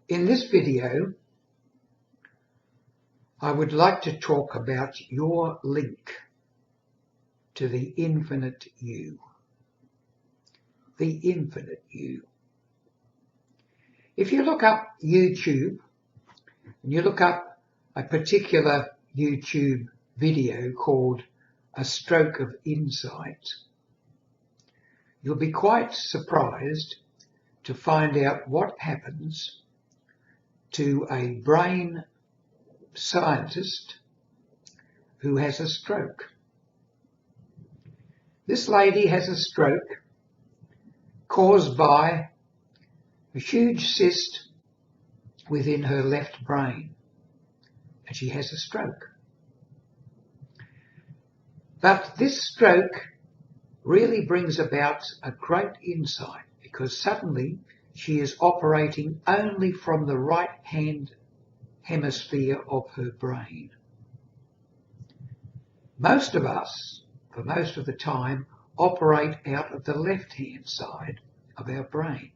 In this video, I would like to talk about your link to the infinite you. The infinite you. If you look up YouTube and you look up a particular YouTube video called A Stroke of Insight, you'll be quite surprised to find out what happens to a brain scientist who has a stroke. This lady has a stroke caused by a huge cyst within her left brain, and she has a stroke. But this stroke really brings about a great insight, because suddenly she is operating only from the right hand hemisphere of her brain. Most of us, for most of the time, operate out of the left hand side of our brain.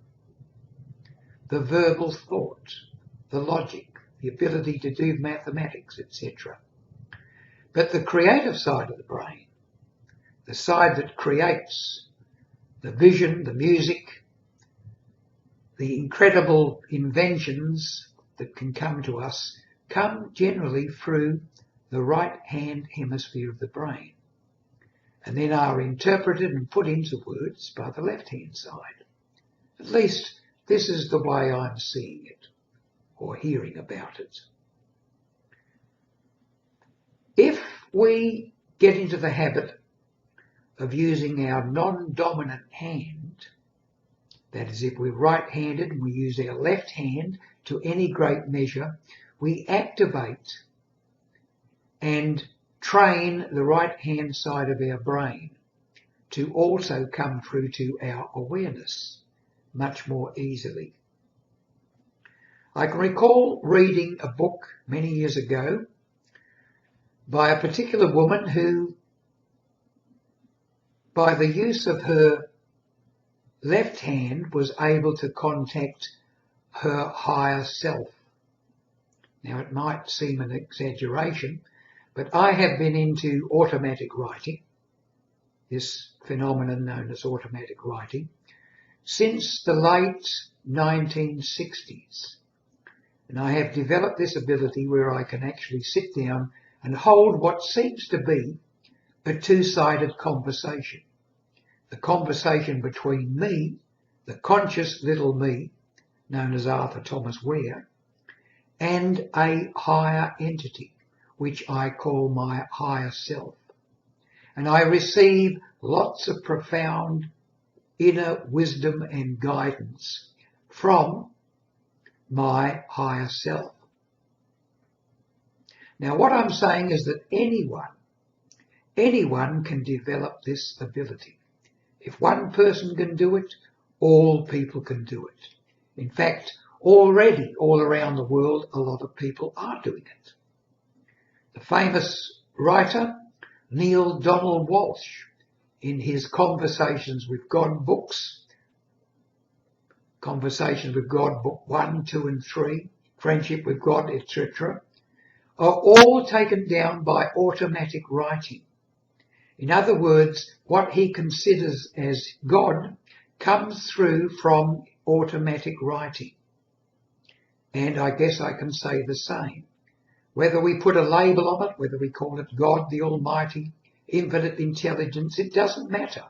The verbal thought, the logic, the ability to do mathematics, etc. But the creative side of the brain, the side that creates the vision, the music, the incredible inventions that can come to us, come generally through the right hand hemisphere of the brain, and then are interpreted and put into words by the left hand side. At least this is the way I'm seeing it or hearing about it. If we get into the habit of using our non-dominant hand, that is, if we're right-handed and we use our left hand to any great measure, we activate and train the right-hand side of our brain to also come through to our awareness much more easily. I can recall reading a book many years ago by a particular woman who, by the use of her left hand, was able to contact her higher self. Now, it might seem an exaggeration, but I have been into automatic writing, this phenomenon known as automatic writing, since the late 1960s. And I have developed this ability where I can actually sit down and hold what seems to be a two-sided conversation. The conversation between me, the conscious little me, known as Arthur Thomas Ware, and a higher entity, which I call my higher self. And I receive lots of profound inner wisdom and guidance from my higher self. Now, what I'm saying is that anyone can develop this ability. If one person can do it, all people can do it. In fact, already all around the world, a lot of people are doing it. The famous writer Neil Donald Walsh, in his Conversations with God books, Conversations with God book 1, 2 and 3, Friendship with God, etc., are all taken down by automatic writing. In other words, what he considers as God comes through from automatic writing. And I guess I can say the same. Whether we put a label on it, whether we call it God, the Almighty, infinite intelligence, it doesn't matter.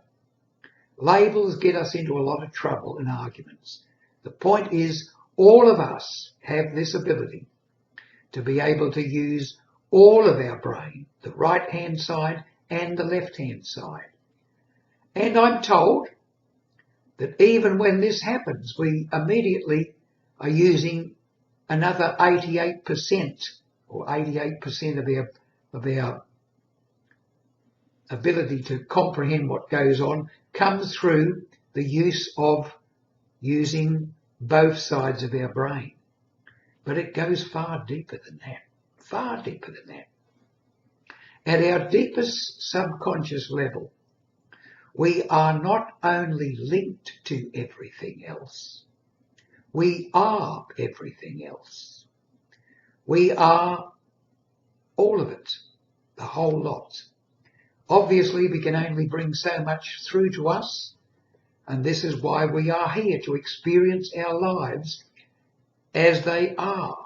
Labels get us into a lot of trouble and arguments. The point is, all of us have this ability to be able to use all of our brain, the right-hand side and the left-hand side. And I'm told that even when this happens, we immediately are using another 88%, or 88% of our ability to comprehend what goes on comes through the use of using both sides of our brain. But it goes far deeper than that, far deeper than that. At our deepest subconscious level, we are not only linked to everything else, We are everything else. We are all of it, the whole lot. Obviously, we can only bring so much through to us, and this is why we are here, to experience our lives as they are,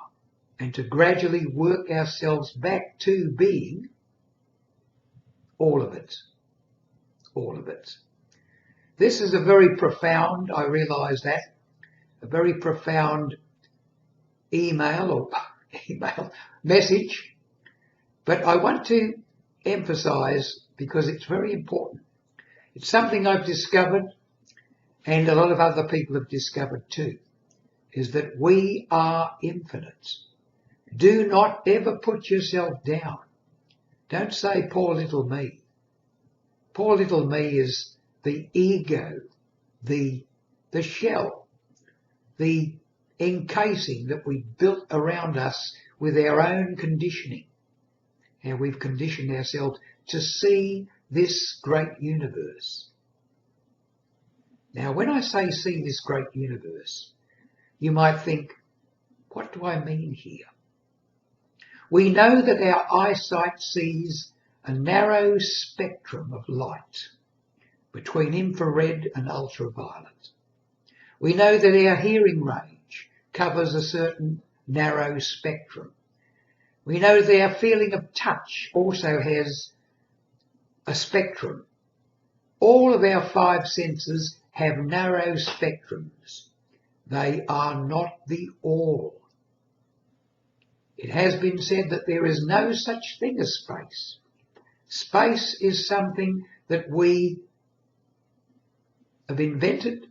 and to gradually work ourselves back to being all of it. All of it. This is a very profound, I realise that, a very profound email message, but I want to emphasise, because it's very important. It's something I've discovered, and a lot of other people have discovered too, is that we are infinite. Do not ever put yourself down. Don't say, poor little me. Poor little me is the ego, the shell, the encasing that we built around us with our own conditioning. How we've conditioned ourselves to see this great universe. Now, when I say see this great universe, you might think, what do I mean here? We know that our eyesight sees a narrow spectrum of light between infrared and ultraviolet. We know that our hearing range covers a certain narrow spectrum. We know that our feeling of touch also has a spectrum. All of our five senses have narrow spectrums. They are not the all. It has been said that there is no such thing as space. Space is something that we have invented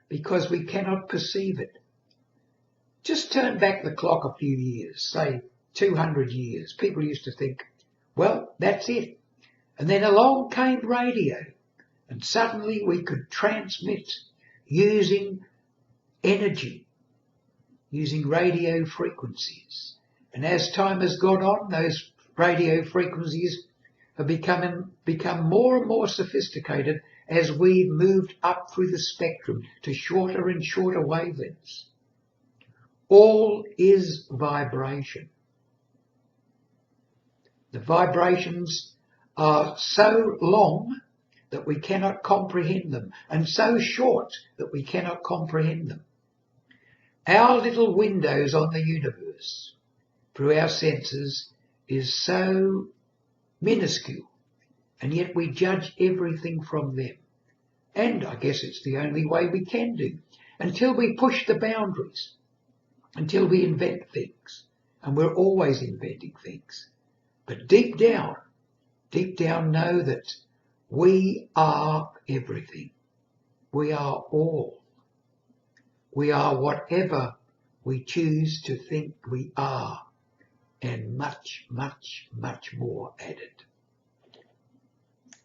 because we cannot perceive it. Just turn back the clock a few years, say 200 years. People used to think, well, that's it. And then along came radio, and suddenly we could transmit using energy, using radio frequencies. And as time has gone on, those radio frequencies have become more and more sophisticated as we've moved up through the spectrum to shorter and shorter wavelengths. All is vibration. The vibrations are so long that we cannot comprehend them, and so short that we cannot comprehend them. Our little windows on the universe, through our senses, is so minuscule, and yet we judge everything from them. And I guess it's the only way we can do, until we push the boundaries, until we invent things. And we're always inventing things. But deep down know that we are everything. We are all. We are whatever we choose to think we are, and much, much, much more added.